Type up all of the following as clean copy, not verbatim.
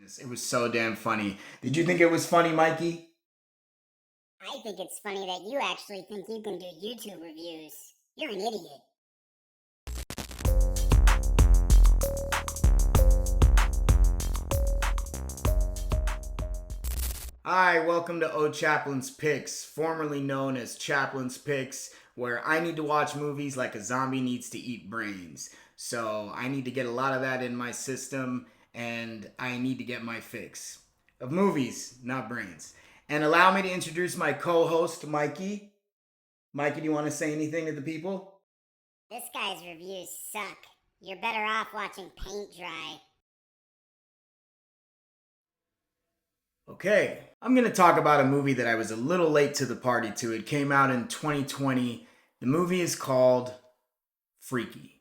this. It was so damn funny. Did you think it was funny, Mikey? I think it's funny that you actually think you can do YouTube reviews. You're an idiot. Hi, welcome to O.Chaplins Picks, formerly known as Chaplin's Picks, where I need to watch movies like a zombie needs to eat brains. So I need to get a lot of that in my system, and I need to get my fix of movies, not brains. And allow me to introduce my co-host, Mikey. Mikey, do you want to say anything to the people? This guy's reviews suck. You're better off watching paint dry. Okay, I'm going to talk about a movie that I was a little late to the party to. It came out in 2020. The movie is called Freaky.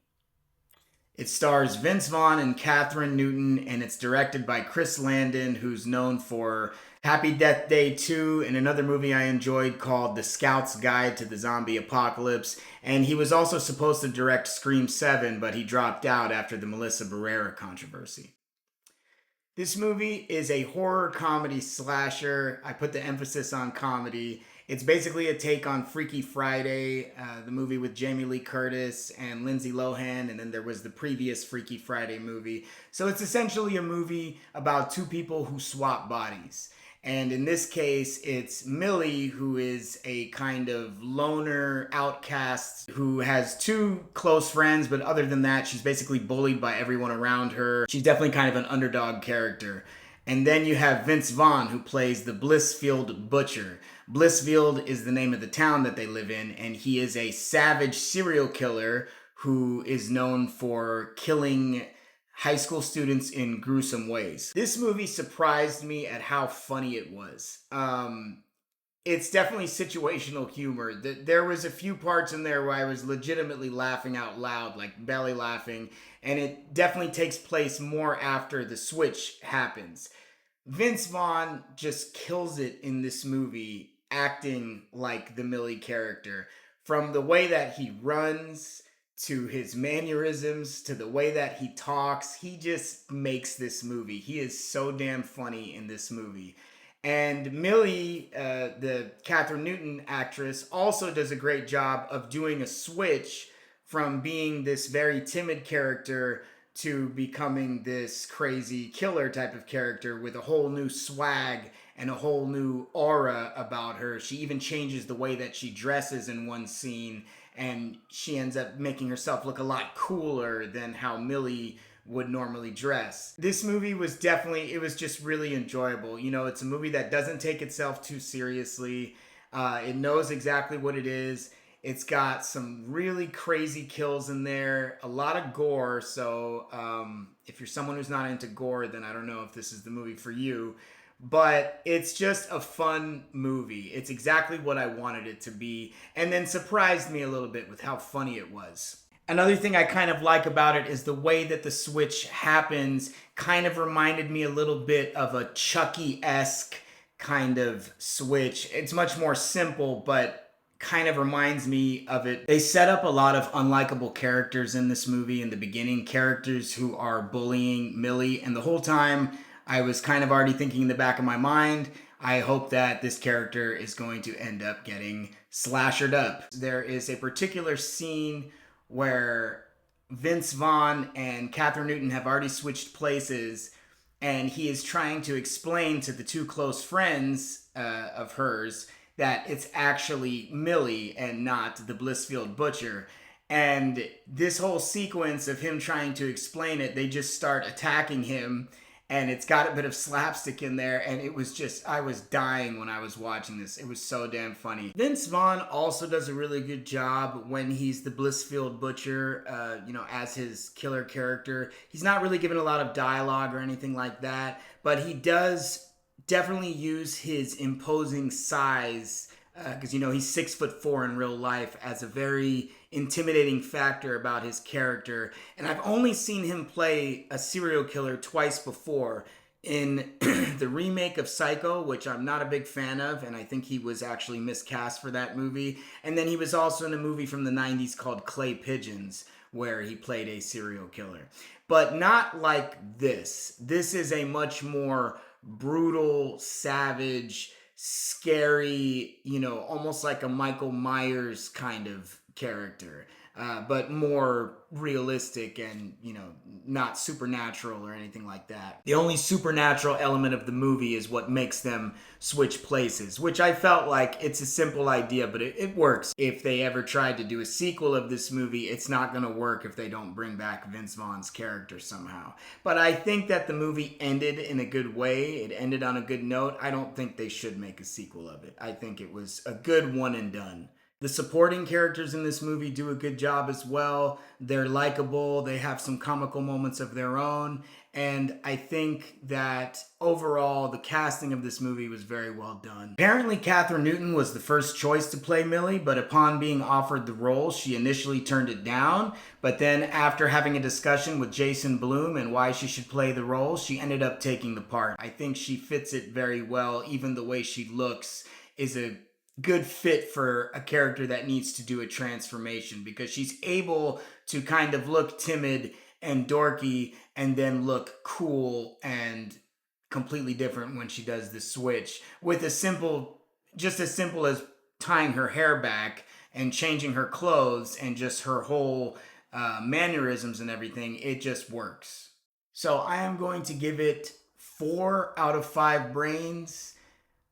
It stars Vince Vaughn and Catherine Newton, and it's directed by Chris Landon, who's known for Happy Death Day 2 and another movie I enjoyed called The Scout's Guide to the Zombie Apocalypse. And he was also supposed to direct Scream 7, but he dropped out after the Melissa Barrera controversy. This movie is a horror comedy slasher. I put the emphasis on comedy. It's basically a take on Freaky Friday, the movie with Jamie Lee Curtis and Lindsay Lohan, and then there was the previous Freaky Friday movie. So it's essentially a movie about two people who swap bodies. And in this case, it's Millie, who is a kind of loner outcast who has two close friends, but other than that, she's basically bullied by everyone around her. She's definitely kind of an underdog character. And then you have Vince Vaughn, who plays the Blissfield Butcher. Blissfield is the name of the town that they live in, and he is a savage serial killer who is known for killing high school students in gruesome ways. This movie surprised me at how funny it was. It's definitely situational humor. There was a few parts in there where I was legitimately laughing out loud, like belly laughing, and it definitely takes place more after the switch happens. Vince Vaughn just kills it in this movie, acting like the Millie character. From the way that he runs, to his mannerisms, to the way that he talks, he just makes this movie. He is so damn funny in this movie. And Millie, the Catherine Newton actress, also does a great job of doing a switch from being this very timid character to becoming this crazy killer type of character with a whole new swag and a whole new aura about her. She even changes the way that she dresses in one scene, and she ends up making herself look a lot cooler than how Millie would normally dress. This movie was definitely, it was just really enjoyable. You know, it's a movie that doesn't take itself too seriously. It knows exactly what it is. It's got some really crazy kills in there, a lot of gore. So if you're someone who's not into gore, then I don't know if this is the movie for you. But it's just a fun movie. It's exactly what I wanted it to be, and then surprised me a little bit with how funny it was. Another thing I kind of like about it is the way that the switch happens kind of reminded me a little bit of a Chucky-esque kind of switch. It's much more simple, but kind of reminds me of it. They set up a lot of unlikable characters in this movie in the beginning, characters who are bullying Millie, and the whole time I was kind of already thinking in the back of my mind, I hope that this character is going to end up getting slashered up. There is a particular scene where Vince Vaughn and Catherine Newton have already switched places, and he is trying to explain to the two close friends of hers that it's actually Millie and not the Blissfield Butcher. And this whole sequence of him trying to explain it, they just start attacking him, and it's got a bit of slapstick in there, and it was just, I was dying when I was watching this. It was so damn funny. Vince Vaughn also does a really good job when he's the Blissfield Butcher, as his killer character. He's not really given a lot of dialogue or anything like that, but he does definitely use his imposing size, because he's 6'4" in real life, as a very intimidating factor about his character. And I've only seen him play a serial killer twice before. In the remake of Psycho, which I'm not a big fan of, and I think he was actually miscast for that movie. And then he was also in a movie from the 90s called Clay Pigeons, where he played a serial killer. But not like this. This is a much more brutal, savage, scary, almost like a Michael Myers kind of character. But more realistic and, not supernatural or anything like that. The only supernatural element of the movie is what makes them switch places, which I felt like it's a simple idea, but it works. If they ever tried to do a sequel of this movie, it's not going to work if they don't bring back Vince Vaughn's character somehow. But I think that the movie ended in a good way. It ended on a good note. I don't think they should make a sequel of it. I think it was a good one and done. The supporting characters in this movie do a good job as well. They're likable, they have some comical moments of their own, and I think that overall the casting of this movie was very well done. Apparently, Kathryn Newton was the first choice to play Millie, but upon being offered the role, she initially turned it down. But then, after having a discussion with Jason Blum and why she should play the role, she ended up taking the part. I think she fits it very well, even the way she looks is a good fit for a character that needs to do a transformation because she's able to kind of look timid and dorky and then look cool and completely different when she does the switch with just as simple as tying her hair back and changing her clothes and just her whole mannerisms and everything. It just works. So I am going to give it 4 out of 5 brains.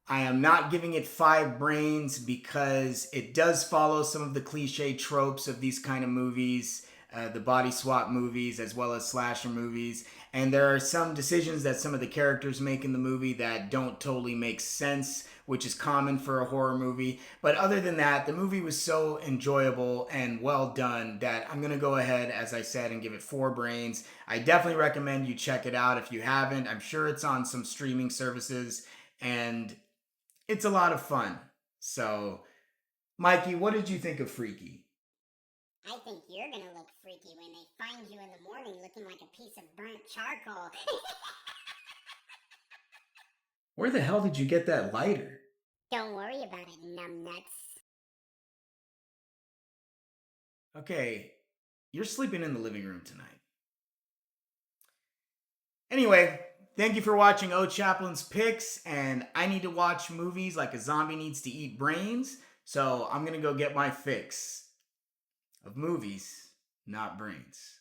I am not giving it 5 brains because it does follow some of the cliche tropes of these kind of movies, the body swap movies, as well as slasher movies. And there are some decisions that some of the characters make in the movie that don't totally make sense, which is common for a horror movie. But other than that, the movie was so enjoyable and well done that I'm going to go ahead, as I said, and give it 4 brains. I definitely recommend you check it out if you haven't. I'm sure it's on some streaming services, and it's a lot of fun. So, Mikey, what did you think of Freaky? I think you're gonna look freaky when they find you in the morning looking like a piece of burnt charcoal. Where the hell did you get that lighter? Don't worry about it, numbnuts. Okay, you're sleeping in the living room tonight. Anyway, thank you for watching O.Chaplins Picks, and I need to watch movies like a zombie needs to eat brains, so I'm gonna go get my fix of movies, not brains.